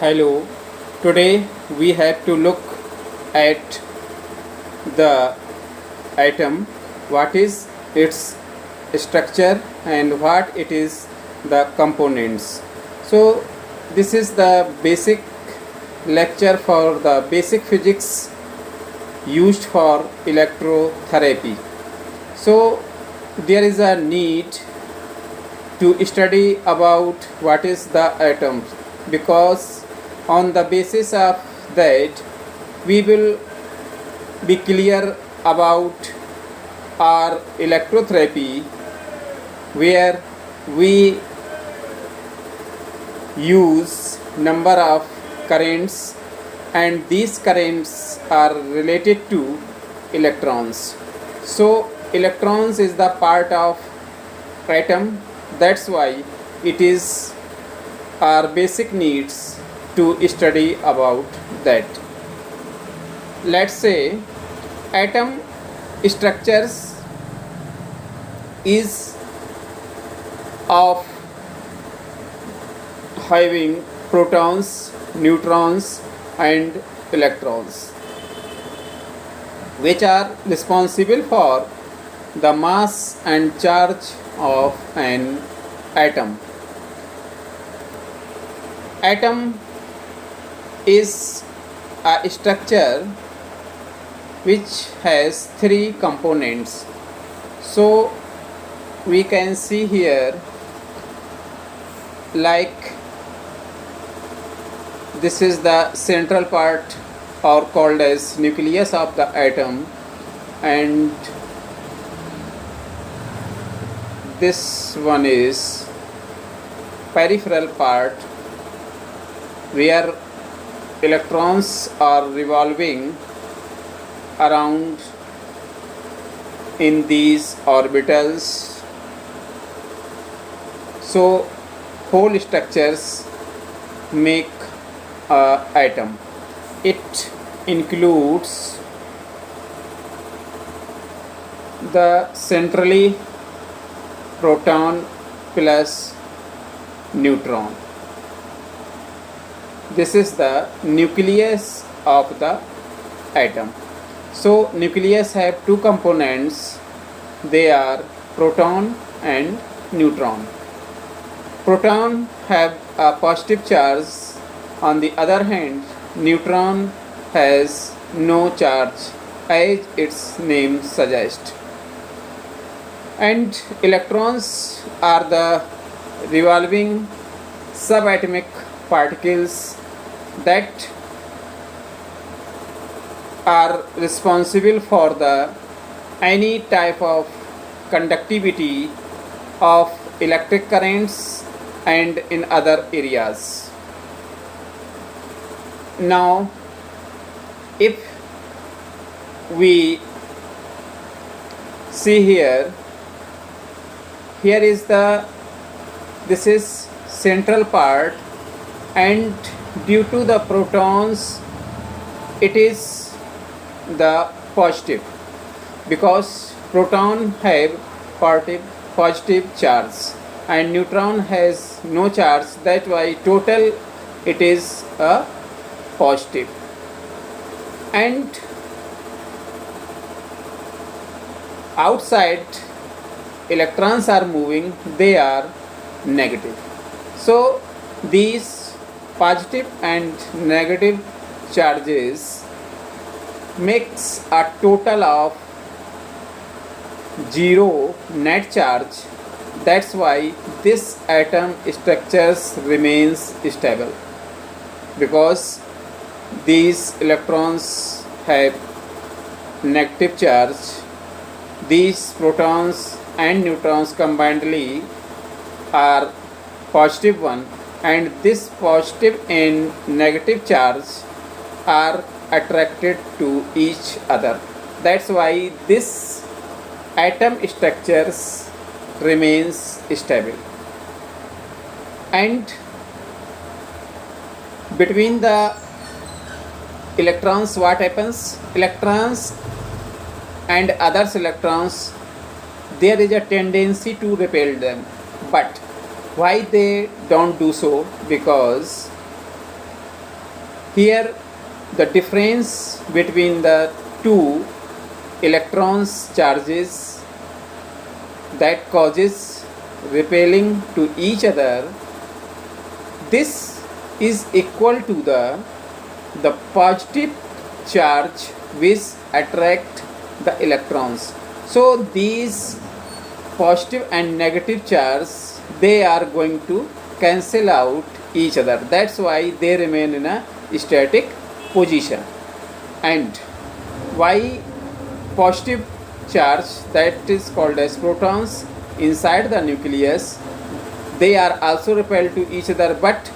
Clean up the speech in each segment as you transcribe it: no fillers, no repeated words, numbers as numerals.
Hello, today we have to look at the atom, what is its structure and what it is the components. So this is the basic lecture for the basic physics used for electrotherapy. So there is a need to study about what is the atom, because on the basis of that we will be clear about our electrotherapy, where we use number of currents, and these currents are related to electrons. So electrons is the part of atom, that's why it is our basic needs to study about that. Let's say atom structures is of having protons, neutrons and electrons, which are responsible for the mass and charge of an atom. Atom is a structure which has three components. So we can see here, like this is the central part, or called as nucleus of the atom, and this one is peripheral part, where electrons are revolving around in these orbitals. So whole structures make a atom. It includes the centrally proton plus neutron. This is the nucleus of the atom. So nucleus have two components, they are proton and neutron. Proton have a positive charge, on the other hand neutron has no charge, as its name suggests. And electrons are the revolving subatomic particles that are responsible for the any type of conductivity of electric currents and in other areas. Now if we see here, is this is central part, and due to the protons it is the positive, because proton have positive charge and neutron has no charge, that why total it is a positive. And outside electrons are moving, they are negative. So these positive and negative charges makes a total of zero net charge, that's why this atom structures remains stable, because these electrons have negative charge, these protons and neutrons combinedly are positive one, and this positive and negative charge are attracted to each other, that's why this atom structures remains stable. And between the electrons what happens, electrons and others electrons, there is a tendency to repel them, but why they don't do so? Because Here the difference between the two electrons charges that causes repelling to each other, this is equal to the positive charge which attract the electrons. So these positive and negative charge, they are going to cancel out each other. That's why they remain in a static position. And why positive charge, that is called as protons inside the nucleus, they are also repelled to each other, but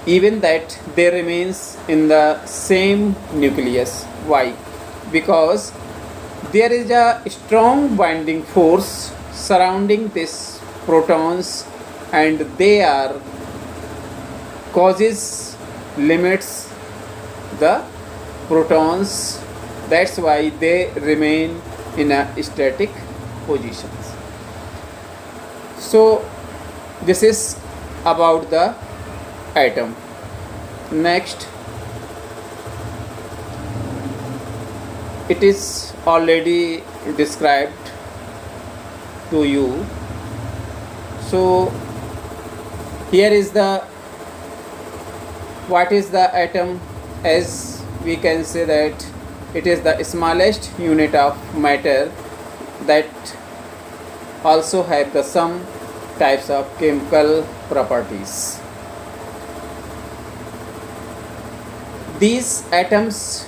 even that they remains in the same nucleus. Why? Because there is a strong binding force surrounding these protons, and they are causes limits the protons. That's why they remain in a static positions. So this is about the atom. Next, it is already described to you. So here is the what is the atom, as we can say that it is the smallest unit of matter that also have the some types of chemical properties. These atoms,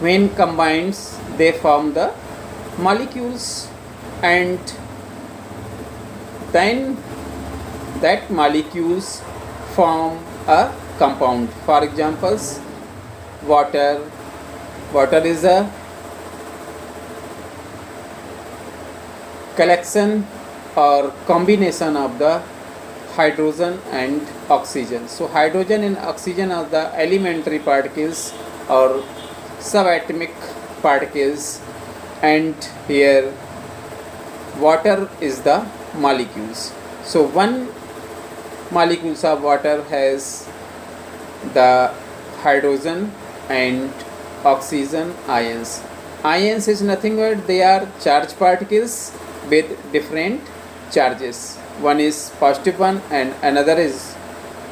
when combined, they form the molecules, and then that molecules form a compound. For examples, water is a collection or combination of the hydrogen and oxygen. So hydrogen and oxygen are the elementary particles or subatomic particles, and here water is the molecules. So one molecules of water has the hydrogen and oxygen ions. Ions is nothing but they are charged particles with different charges. One is positive one and another is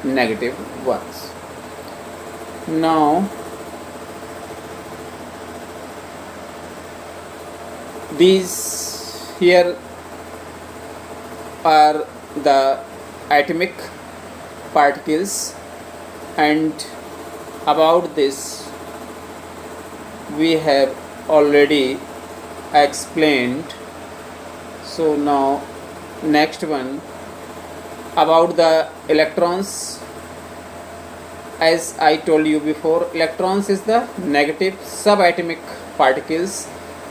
negative ones. Now these here are the atomic particles, and about this we have already explained. So now next one about the electrons. As I told you before, electrons is the negative subatomic particles,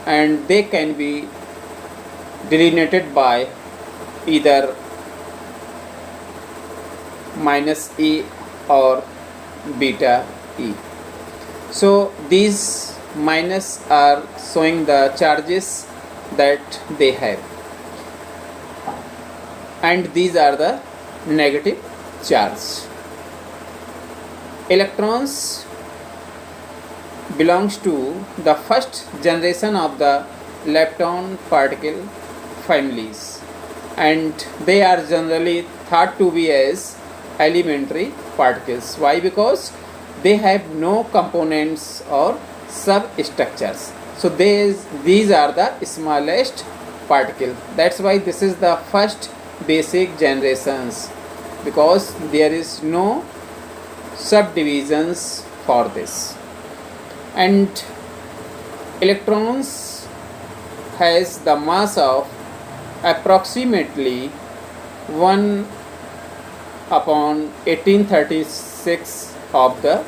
and they can be delineated by either minus E or beta E. So these minus are showing the charges that they have, and these are the negative charge. Electrons belongs to the first generation of the lepton particle families, and they are generally thought to be as elementary particles. Why? Because they have no components or substructures. So these are the smallest particle. That's why this is the first basic generations, because there is no subdivisions for this. And electrons has the mass of approximately 1 upon 1836 of the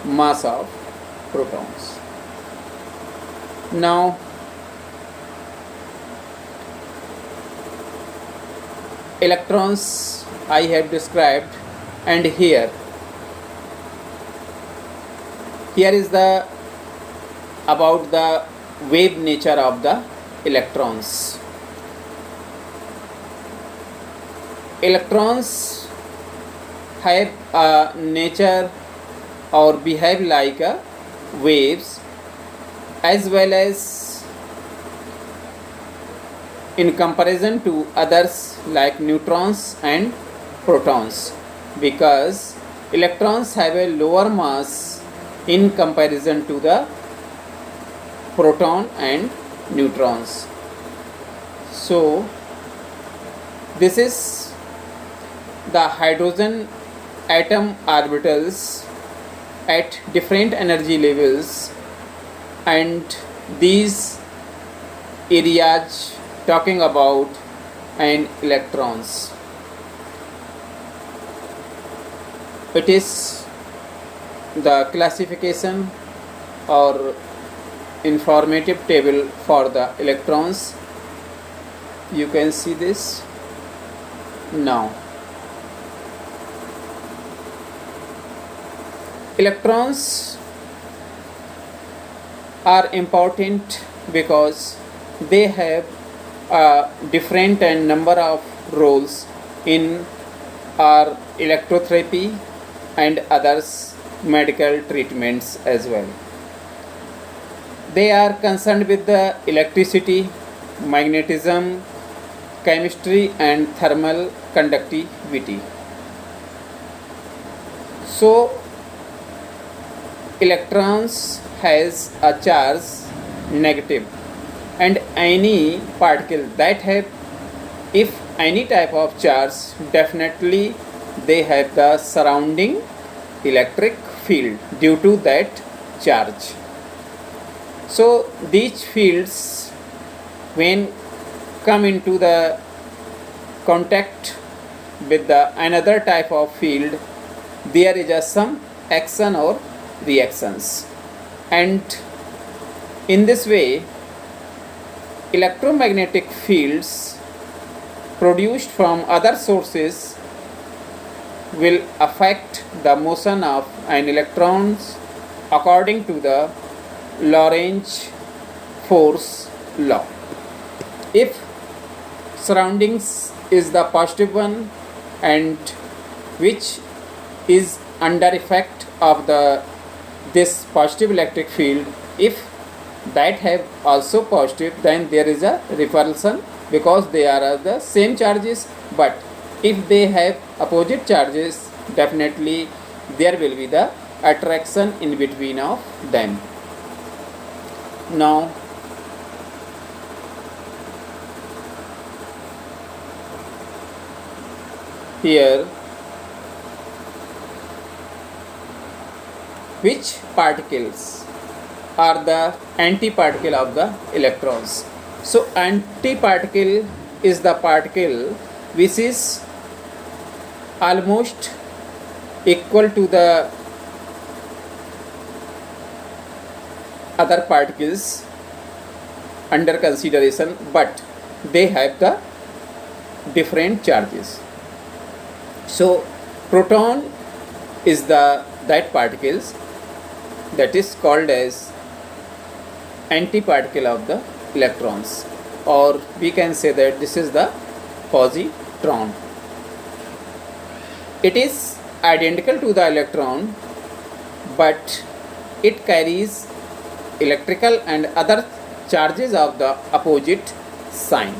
mass of protons. Now electrons I have described, and here is the about the wave nature of the electrons. Electrons have a nature or behave like waves, as well as in comparison to others like neutrons and protons, because electrons have a lower mass in comparison to the proton and neutrons. So this is the hydrogen atom orbitals at different energy levels, and these areas talking about and electrons. It is the classification or informative table for the electrons. You can see this now. Electrons are important because they have a different and number of roles in our electrotherapy and others medical treatments as well. They are concerned with the electricity, magnetism, chemistry and thermal conductivity. So electrons has a charge negative, and any particle that have, if any type of charge, definitely they have the surrounding electric field due to that charge. So these fields, when come into the contact with the another type of field, there is a some action or reactions, and in this way electromagnetic fields produced from other sources will affect the motion of an electrons according to the Lorentz force law. If surroundings is the positive one and which is under effect of the this positive electric field, if that have also positive, then there is a repulsion because they are the same charges. But if they have opposite charges, definitely there will be the attraction in between of them. Now here, which particles are the antiparticle of the electrons? So antiparticle is the particle which is almost equal to the other particles under consideration, but they have the different charges. So proton is the that particles that is called as antiparticle of the electrons, or we can say that this is the positron. It is identical to the electron, but it carries electrical and other charges of the opposite sign.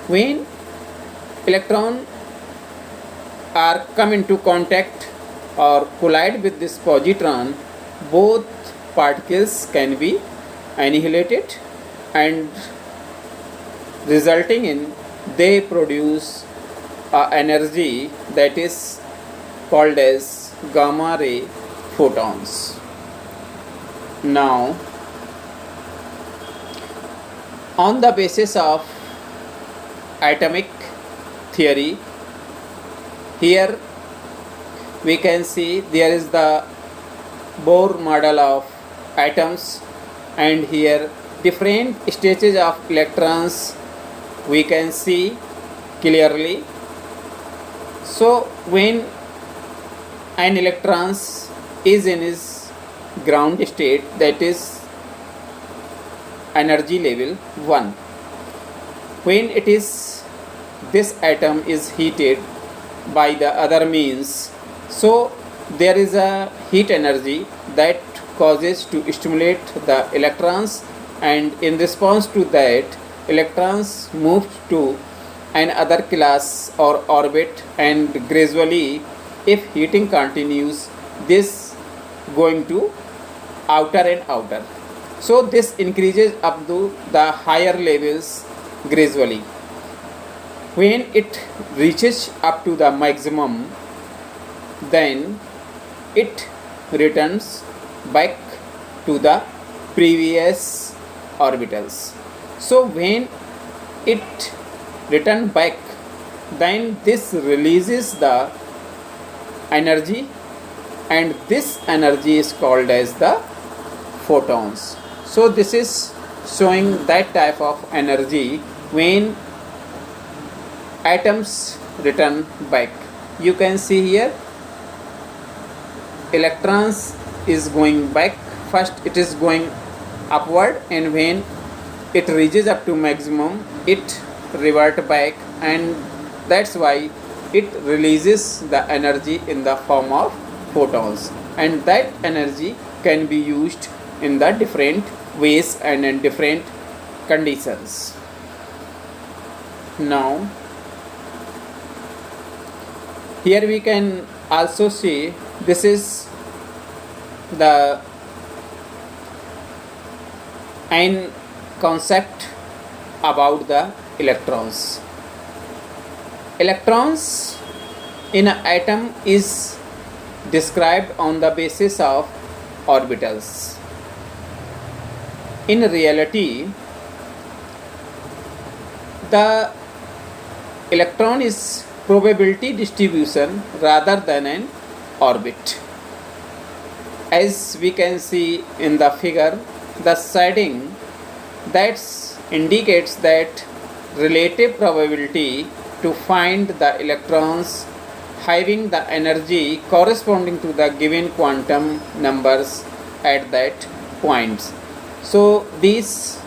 When electron are come into contact or collide with this positron, both particles can be annihilated, and resulting in they produce energy that is called as gamma ray photons. Now, on the basis of atomic theory, here we can see there is the Bohr model of atoms, and here different stages of electrons we can see clearly. So when an electron is in its ground state, that is energy level 1, when it is this atom is heated by the other means, so there is a heat energy that causes to stimulate the electrons, and in response to that electrons move to another class or orbit, and gradually if heating continues this going to outer and outer. So this increases up to the higher levels gradually. When it reaches up to the maximum, then it returns back to the previous orbitals. So when it returns back, then this releases the energy, and this energy is called as the photons. So this is showing that type of energy when atoms return back. You can see here electrons is going back. First it is going upward, and when it reaches up to maximum it revert back, and that's why it releases the energy in the form of photons, and that energy can be used in the different ways and in different conditions. Now here we can also see this is the ein concept about the electrons. Electrons in an atom is described on the basis of orbitals. In reality, the electron is probability distribution rather than an orbit. As we can see in the figure, the shading that indicates that relative probability to find the electrons having the energy corresponding to the given quantum numbers at that points. So these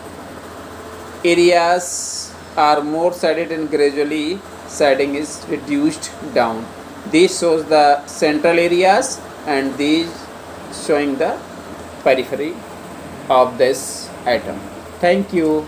areas are more shaded and gradually shading is reduced down. This shows the central areas, and these showing the periphery of this atom. Thank you.